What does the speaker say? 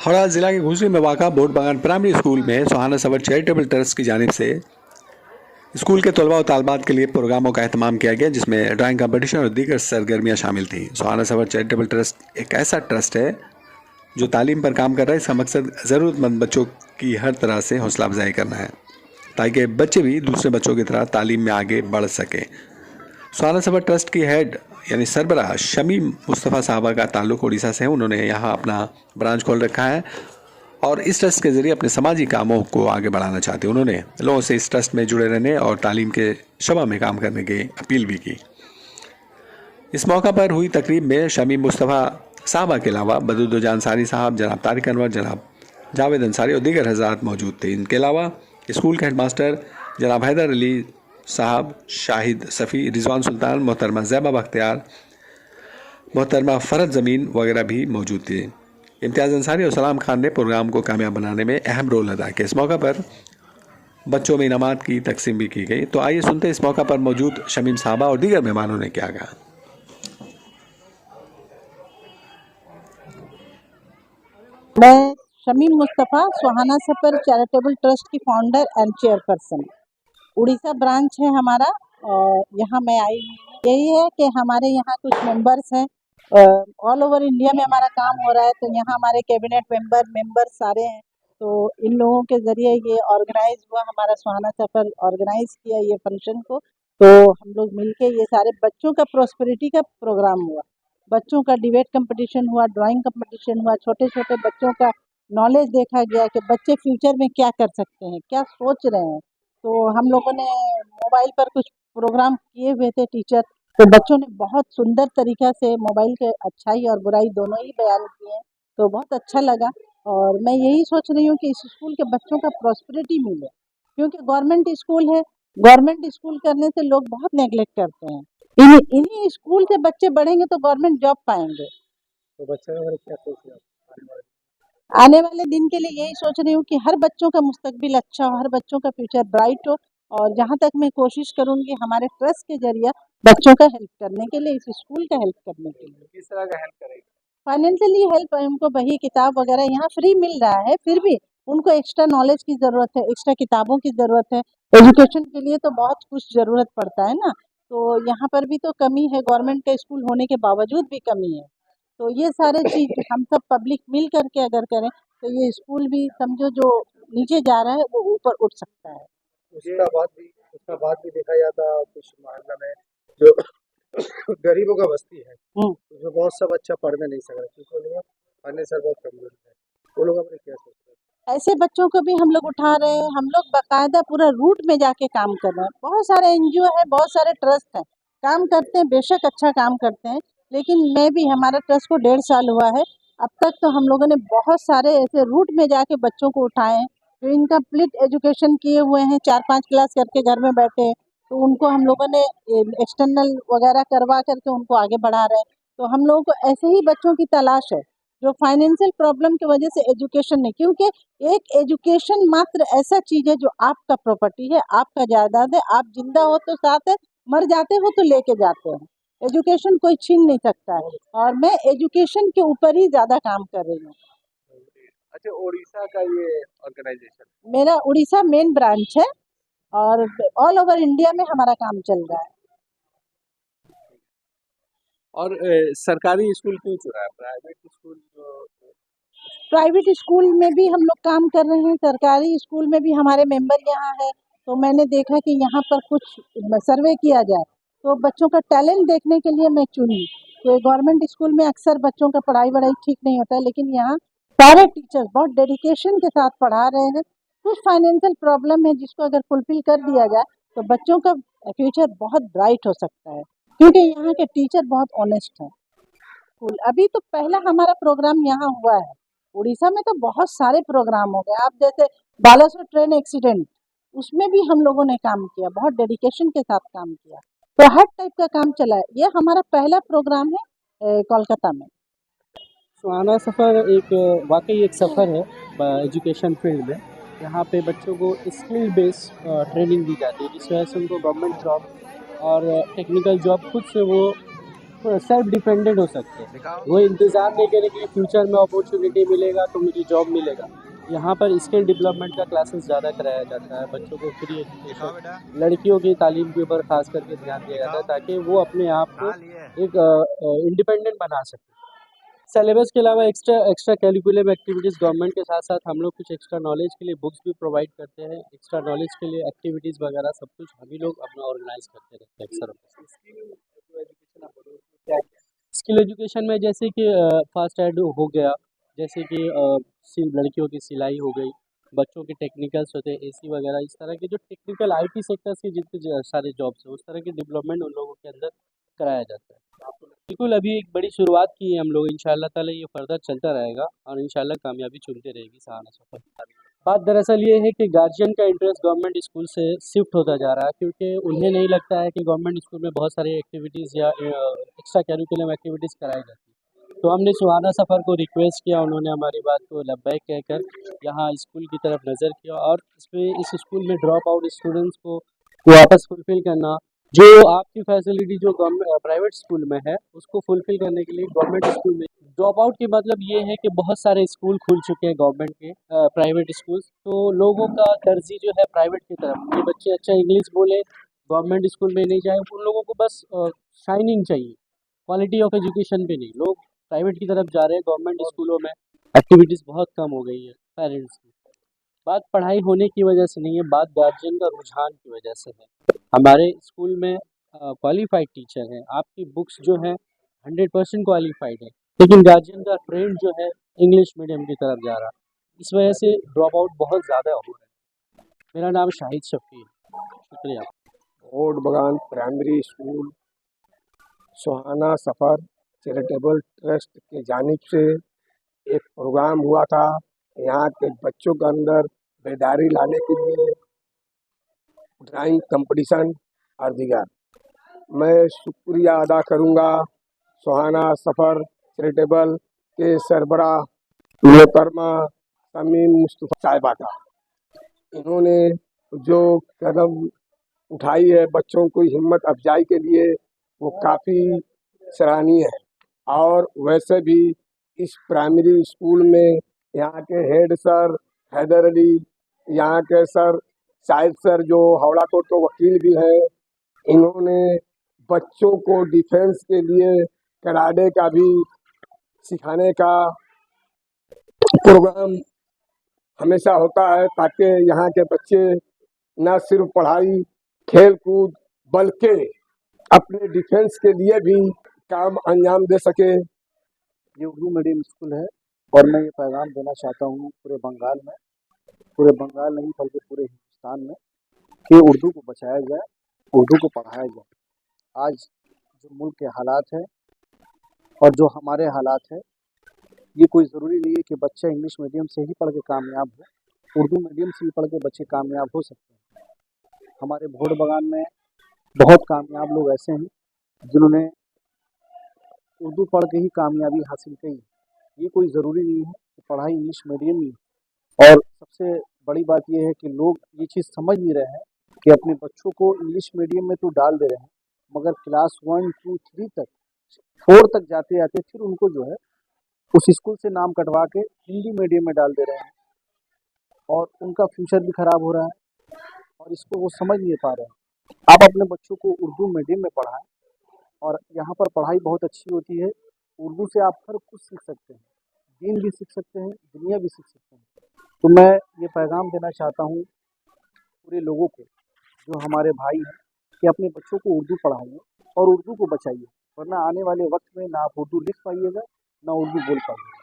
हावड़ा जिला के घुसरी में वाक़ा बोट बागान प्राइमरी स्कूल में सुहाना सफर चैरिटेबल ट्रस्ट की जानिब से स्कूल के तलबा और तालबात के लिए प्रोग्रामों का एहतमाम किया गया, जिसमें ड्राइंग कंपटीशन और दीगर सरगर्मियां शामिल थी। सुहाना सफर चैरिटेबल ट्रस्ट एक ऐसा ट्रस्ट है जो तालीम पर काम कर रहा है। इसका मकसद ज़रूरतमंद बच्चों की हर तरह से हौसला अफजाई करना है ताकि बच्चे भी दूसरे बच्चों की तरह तालीम में आगे बढ़ सकें। सुहाना सफर ट्रस्ट की हेड यानी सरबराह शमीम मुस्तफ़ा साहबा का ताल्लुक उड़ीसा से है। उन्होंने यहाँ अपना ब्रांच खोल रखा है और इस ट्रस्ट के ज़रिए अपने समाजी कामों को आगे बढ़ाना चाहते हैं। उन्होंने लोगों से इस ट्रस्ट में जुड़े रहने और तालीम के शबा में काम करने की अपील भी की। इस मौका पर हुई तकरीब में शमीम मुस्तफ़ा साहबा के अलावा बदरुद्दोजा अंसारी साहब, जनाब तारिक अनवर, जनाब जावेद अंसारी और दीगर हज़रात मौजूद थे। इनके अलावा स्कूल के हेडमास्टर जनाब हैदर अली साहब, शाहिद सफ़ी, रिजवान सुल्तान, मोहतरमा ज़ैबा बख्तियार, मोहतरमा फ़रद ज़मीन वगैरह भी मौजूद थे। इम्तियाज़ अंसारी और सलाम खान ने प्रोग्राम को कामयाब बनाने में अहम रोल अदा किया। इस मौका पर बच्चों में इनामात की तकसीम भी की गई। तो आइए सुनते इस मौका पर मौजूद शमीम साहबा और दीगर मेहमानों ने क्या कहा। मैं शमीम मुस्तफ़ा सुहाना सफर चैरिटेबल ट्रस्ट की founder and chairperson, Orissa branch है हमारा। और यहाँ मैं आई यही है कि हमारे यहाँ कुछ मेंबर्स हैं, ऑल ओवर इंडिया में हमारा काम हो रहा है। तो यहाँ हमारे कैबिनेट मेंबर सारे हैं। तो इन लोगों के ज़रिए ये ऑर्गेनाइज हुआ, हमारा सुहाना सफर ऑर्गेनाइज किया ये फंक्शन को। तो हम लोग मिलके ये सारे बच्चों का प्रोस्पेरिटी का प्रोग्राम हुआ, बच्चों का डिबेट कंपटीशन हुआ, ड्राइंग कंपटीशन हुआ, छोटे छोटे बच्चों का नॉलेज देखा गया कि बच्चे फ्यूचर में क्या कर सकते हैं, क्या सोच रहे हैं। तो हम लोगों ने मोबाइल पर कुछ प्रोग्राम किए हुए थे टीचर, तो बच्चों ने बहुत सुंदर तरीक़ा से मोबाइल के अच्छाई और बुराई दोनों ही बयान किए हैं। तो बहुत अच्छा लगा और मैं यही सोच रही हूँ कि इस स्कूल के बच्चों का प्रॉस्पेरिटी मिले, क्योंकि गवर्नमेंट स्कूल है। गवर्नमेंट स्कूल करने से लोग बहुत नेगलेक्ट करते हैं। इन्हीं स्कूल से बच्चे बढ़ेंगे तो गवर्नमेंट जॉब पाएंगे। तो बच्चों का क्या सोच रहे हैं आने वाले दिन के लिए यही सोच रही हूँ कि हर बच्चों का मुस्तकबिल अच्छा हो, हर बच्चों का फ्यूचर ब्राइट हो। और जहाँ तक मैं कोशिश करूँगी हमारे ट्रस्ट के जरिए बच्चों का हेल्प करने के लिए, इस स्कूल का हेल्प करने के लिए। किस तरह का हेल्प करेंगे? फाइनेंशियली हेल्प, उनको बही किताब वगैरह यहाँ फ्री मिल रहा है, फिर भी उनको एक्स्ट्रा नॉलेज की ज़रूरत है, एक्स्ट्रा किताबों की ज़रूरत है। एजुकेशन के लिए तो बहुत कुछ ज़रूरत पड़ता है ना, तो यहाँ पर भी तो कमी है, गवर्नमेंट का स्कूल होने के बावजूद भी कमी है। तो ये सारे चीज़ हम सब पब्लिक मिल करके अगर करें तो ये स्कूल भी समझो जो नीचे जा रहा है वो ऊपर उठ सकता है। उसका बाद भी देखा जाता कुछ मोहल्ला में जो गरीबों का बस्ती है, उसमें बहुत सब अच्छा पढ़ में नहीं सक रहा क्योंकि उनमें फाइनेंशियल बहुत कमजोर है। वो लोग अपने क्या सोच रहे हैं? ऐसे बच्चों को भी हम लोग उठा रहे हैं, हम लोग बाकायदा पूरा रूट में जाके काम कर रहे हैं। बहुत सारे एनजीओ है, बहुत सारे ट्रस्ट हैं, काम करते हैं, बेशक अच्छा काम करते हैं। लेकिन मैं भी, हमारा ट्रस्ट को 1.5 साल हुआ है, अब तक तो हम लोगों ने बहुत सारे ऐसे रूट में जाके बच्चों को उठाए हैं जो इनकम्प्लीट एजुकेशन किए हुए हैं, 4-5 क्लास करके घर में बैठे हैं। तो उनको हम लोगों ने एक्सटर्नल वगैरह करवा करके उनको आगे बढ़ा रहे हैं। तो हम लोगों को ऐसे ही बच्चों की तलाश है जो फाइनेंशियल प्रॉब्लम की वजह से एजुकेशन नहीं, क्योंकि एक एजुकेशन मात्र ऐसा चीज है जो आपका प्रॉपर्टी है, आपका जायदाद है। आप जिंदा हो तो साथ है, मर जाते हो तो लेके जाते हैं। एजुकेशन कोई छीन नहीं सकता है और मैं एजुकेशन के ऊपर ही ज्यादा काम कर रही हूँ। अच्छा, उड़ीसा का ये ऑर्गेनाइजेशन मेरा उड़ीसा मेन ब्रांच है और ऑल ओवर इंडिया में हमारा काम चल रहा है। और सरकारी स्कूल क्यों चुना है? प्राइवेट स्कूल में भी हम लोग काम कर रहे हैं, सरकारी स्कूल में भी हमारे मेंबर यहाँ है। तो मैंने देखा कि यहाँ पर कुछ सर्वे किया जाए, तो बच्चों का टैलेंट देखने के लिए मैं चुनी कि गवर्नमेंट स्कूल में अक्सर बच्चों का पढ़ाई वढ़ाई ठीक नहीं होता है, लेकिन यहाँ सारे टीचर्स बहुत डेडिकेशन के साथ पढ़ा रहे हैं। कुछ फाइनेंशियल प्रॉब्लम है जिसको अगर फुलफिल कर दिया जाए तो बच्चों का फ्यूचर बहुत ब्राइट हो सकता है, क्योंकि यहाँ के टीचर बहुत ऑनेस्ट हैं। अभी तो पहला हमारा प्रोग्राम यहाँ हुआ है। उड़ीसा में तो बहुत सारे प्रोग्राम हो गए, आप जैसे बालासोर ट्रेन एक्सीडेंट, उसमें भी हम लोगों ने काम किया, बहुत डेडिकेशन के साथ काम किया। तो हर टाइप का काम चला है। ये हमारा पहला प्रोग्राम है कोलकाता में। सुहाना सफ़र एक वाकई एक सफ़र है एजुकेशन फील्ड में। यहाँ पे बच्चों को स्किल बेस ट्रेनिंग दी जाती है, जिस वजह से उनको गवर्नमेंट जॉब और टेक्निकल जॉब खुद से वो सेल्फ डिपेंडेंट हो सकते हैं। वो इंतज़ार नहीं करें कि फ्यूचर में अपॉर्चुनिटी मिलेगा तो मुझे जॉब मिलेगा। यहाँ पर स्किल डेवलपमेंट का क्लासेस ज़्यादा कराया जाता है, बच्चों को फ्री एजुकेशन, लड़कियों की तालीम के ऊपर ख़ास करके ध्यान दिया जाता है ताकि वो अपने आप को एक इंडिपेंडेंट बना सकें। सिलेबस के अलावा extra extra curriculum activities government के साथ-साथ हम लोग कुछ एक्स्ट्रा नॉलेज के लिए बुक्स भी प्रोवाइड करते हैं। एक्स्ट्रा नॉलेज के लिए एक्टिविटीज़ वगैरह सब कुछ हम ही लोग अपना ऑर्गेनाइज़ करते रहते हैं अक्सर। स्किल एजुकेशन में जैसे कि फास्ट एड हो गया, जैसे कि लड़कियों की सिलाई हो गई, बच्चों के टेक्निकल्स होते हैं, एसी वगैरह, इस तरह के जो टेक्निकल आईटी सेक्टर्स के जितने सारे जॉब्स हैं उस तरह की डेवलपमेंट उन लोगों के अंदर कराया जाता है। बिल्कुल, अभी एक बड़ी शुरुआत की है हम लोग, इंशाल्लाह ताला ये फर्दर चलता रहेगा और इंशाल्लाह कामयाबी चुनते रहेगी सहाना सफर। बात दरअसल ये है कि गार्जियन का इंटरेस्ट गवर्नमेंट स्कूल से शिफ्ट होता जा रहा है क्योंकि उन्हें नहीं लगता है कि गवर्नमेंट स्कूल में बहुत सारी एक्टिविटीज़ या एक्स्ट्रा करिकुलम एक्टिविटीज़ कराई जाती है। तो हमने सुहाना सफ़र को रिक्वेस्ट किया, उन्होंने हमारी बात को लब्बैक कहकर यहाँ स्कूल की तरफ नज़र किया और इस स्कूल में ड्रॉप आउट स्टूडेंट्स को वापस फुलफ़िल करना, जो आपकी फैसिलिटी जो गवर्नमेंट प्राइवेट स्कूल में है उसको फुलफ़िल करने के लिए गवर्नमेंट स्कूल में ड्रॉप आउट की मतलब ये है कि बहुत सारे स्कूल खुल चुके हैं गवर्नमेंट के प्राइवेट स्कूल्स, तो लोगों का तरजीह जो है प्राइवेट की तरफ, ये बच्चे अच्छा इंग्लिश बोले, गवर्नमेंट स्कूल में नहीं जाए, उन लोगों को बस शाइनिंग चाहिए, क्वालिटी ऑफ एजुकेशन पे नहीं, लोग प्राइवेट की तरफ जा रहे हैं। गवर्नमेंट स्कूलों में एक्टिविटीज़ बहुत कम हो गई है पेरेंट्स की। बात पढ़ाई होने की वजह से नहीं है, बात गार्जियन का रुझान की वजह से है। हमारे स्कूल में क्वालिफाइड टीचर हैं, आपकी बुक्स जो हैं 100% क्वालिफाइड है, लेकिन गार्जियन का ट्रेंड जो है इंग्लिश मीडियम की तरफ जा रहा है, इस वजह से ड्रॉप आउट बहुत ज़्यादा हो रहा है। मेरा नाम शाहिद शफ़ी है, शुक्रिया। बोर्ड बगान प्राइमरी स्कूल सुहाना सफ़र चैरिटेबल ट्रस्ट की जानिब से एक प्रोग्राम हुआ था। यहाँ के बच्चों के अंदर बेदारी लाने के लिए ड्राइंग कंपटीशन और दीगर। मैं शुक्रिया अदा करूँगा सुहाना सफ़र चैरिटेबल के सरबराह मोहतरमा तमीम मुस्तफ़ा साहिबा का। इन्होंने जो कदम उठाई है बच्चों को हिम्मत अफजाई के लिए, वो काफ़ी सराहनीय है। और वैसे भी इस प्राइमरी स्कूल में यहाँ के हेड सर हैदर अली, यहाँ के सर शाहिद सर जो हावड़ा कोर्ट के वकील भी हैं, इन्होंने बच्चों को डिफेंस के लिए कराटे का भी सिखाने का प्रोग्राम हमेशा होता है ताकि यहाँ के बच्चे न सिर्फ पढ़ाई खेल कूद बल्कि अपने डिफेंस के लिए भी काम अंजाम दे सके। ये उर्दू मीडियम स्कूल है और मैं ये पैगाम देना चाहता हूँ पूरे बंगाल नहीं बल्कि पूरे हिंदुस्तान में कि उर्दू को बचाया जाए, उर्दू को पढ़ाया जाए। आज जो मुल्क के हालात हैं और जो हमारे हालात हैं, ये कोई ज़रूरी नहीं है कि बच्चा इंग्लिश मीडियम से ही पढ़ के कामयाब हो, उर्दू मीडियम से ही पढ़ के बच्चे कामयाब हो सकते हैं। हमारे भोट बगान में बहुत कामयाब लोग ऐसे हैं जिन्होंने उर्दू पढ़ के ही कामयाबी हासिल की। ये कोई ज़रूरी नहीं है कि पढ़ाई इंग्लिश मीडियम ही। और सबसे बड़ी बात यह है कि लोग ये चीज़ समझ नहीं रहे हैं कि अपने बच्चों को इंग्लिश मीडियम में तो डाल दे रहे हैं, मगर क्लास 1, 2, 3 तक 4 तक जाते जाते फिर उनको जो है उस स्कूल से नाम कटवा के हिंदी मीडियम में डाल दे रहे हैं और उनका फ्यूचर भी ख़राब हो रहा है और इसको वो समझ नहीं पा रहे हैं। आप अपने बच्चों को उर्दू मीडियम में पढ़ाएं और यहाँ पर पढ़ाई बहुत अच्छी होती है। उर्दू से आप हर कुछ सीख सकते हैं, दीन भी सीख सकते हैं, दुनिया भी सीख सकते हैं। तो मैं ये पैगाम देना चाहता हूँ पूरे लोगों को, जो हमारे भाई हैं, कि अपने बच्चों को उर्दू पढ़ाइए और उर्दू को बचाइए, वरना आने वाले वक्त में ना आप उर्दू लिख पाइएगा ना उर्दू बोल पाइएगा।